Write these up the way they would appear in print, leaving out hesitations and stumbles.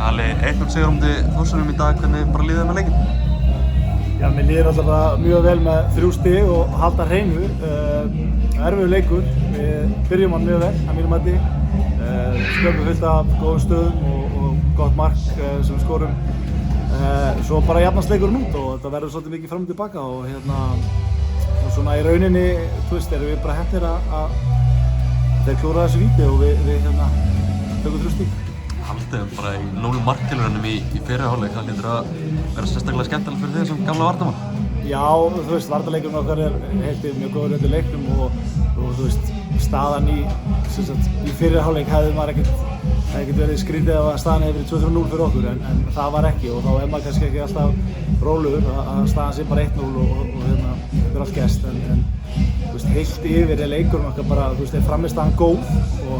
Halli, 1-0 sigur á móti Þórsurum í dag, hvernig bara líður þér með leikinn? Já, mér líður alltaf bara mjög vel með 3 stig og halda hreinu. Erfiður leikur, við byrjum hann mjög vel að mínu mati. Sköpum fullt af góðum stöðum og gott mark sem við skorum. Svo bara jafnast leikurinn út og þetta verður svolítið mikið fram og tilbaka og svona í rauninni, erum við bara heppnir að þeir klúra þessu víti og við tökum 3 stig. Haldið bara í 0 marktilraunum í fyrri hálfleik, það hlýtur að vera sérstaklega skemmtilegt fyrir þig sem gamla varnarmann. Já, varnarleikurinn okkar heitir mjög góður undir leiknum og staðan í fyrri hálfleik hefði maður ekkert verið skrítið ef staðan hefði verið 2-3-0 fyrir okkur en það var ekki og þá maður kannski ekki alltaf rólegur að staðan sé bara 1-0 og þetta er allt gerst en heilt yfir leikurinn okkar bara, frammistaðan góð og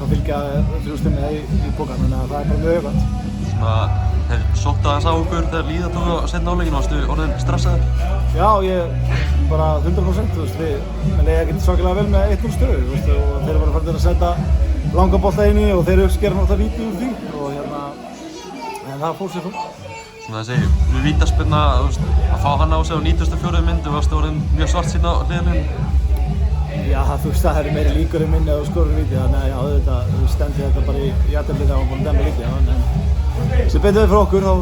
það fylgja 3 stig með í pokann, þannig að það er bara mjög öflagt. Þeir sóttu aðeins á okkur þegar líða tók á seinni hálfleikinn, varstu orðinn stressaður? Já, ég bara 100%, við leiði ekkert svakalega vel með 1-0 stöðu og þeir voru farin að setja langa bolta inn í og þeir skera náttúrulega víti úr því og en það fór sér þó. Svona þessi vítaspyrna, að fá hann á sig á 94. myndu, varstu orðinn mjög svartsýnn á hliðarlínunni? Já, það eru meiri líkur í minni að þú skorir víti, þannig að já, auðvitað stendi þetta bara í jafntefli þegar hann búinn að demba víti, en sem betur við fyrir okkur þá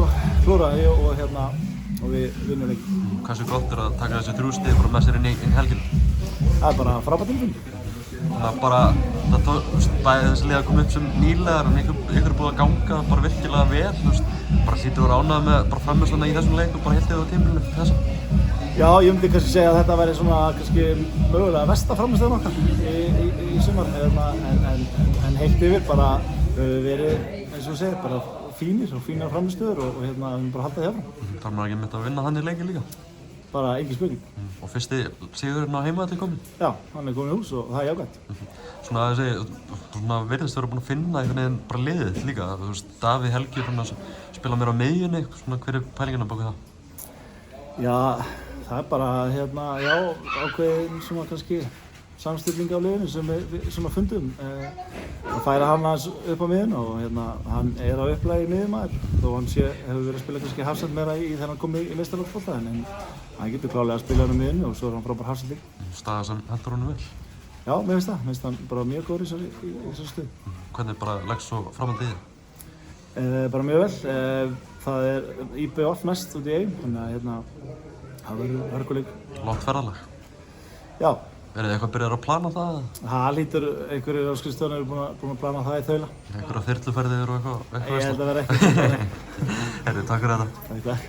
klúraði og við vinnum leikinn. Hversu gott að taka þessi 3 stig bara með sér inn í helgina? Það er bara frábært tilfinning. Þannig að bara, bæði þessi lið að koma upp sem nýlegar en ykkur er búið að ganga bara virkilega vel, bara hlýtur að vera ánægður með bara frammistöðuna í þessum leik og bara heilt yfir á tímabilinu eftir þessa. Já, ég myndi kannski segja að þetta væri svona kannski mögulega versta frammistöðun okkar í sumar en heilt yfir bara verið, eins og þú segir, bara fínar frammistöður og við höfum bara haldið hjá. Þarf maður ekki að vinna þannig leikinn líka? Bara engin spurning. Og fyrsti sigurinn á heimavelli kominn? Já, hann er kominn í hús og það er jákvæmt. Svona virðist vera búinn að finna einhvern veginn bara liðið líka. Davíð Helgi spila meira á miðjunni, hver er pælingin á bak við það? Já, það er bara ákveðin svona kannski samstilling á liðinu sem við fundum. Að færa hann aðeins upp á miðjuna og hann er á upplagi miðjumaður þó hann hefur verið að spila kannski hafsend meira í þegar hann kom í meistaraflokksbolta en hann getur klárlega að spila hann á miðjunni og svo er hann frábær hafsend líka. Staða sem hentar honum vel? Já, mér finnst hann bara mjög góður í þessari stöðu. Hvernig bara leggst svo framhaldið í þig? Bara mjög vel. Það er IBF næst út í Eyjum, þannig að það verður hörkuleik. Langt ferðalag? Já. Er þið eitthvað byrjað að plana það? Það hlýtur einhverjir á skrifstofunni búin að plana það í þaula. Einhverjar þyrluferðir og eitthvað? Ég held að vera ekkert. Herri, takk fyrir þetta. Takk.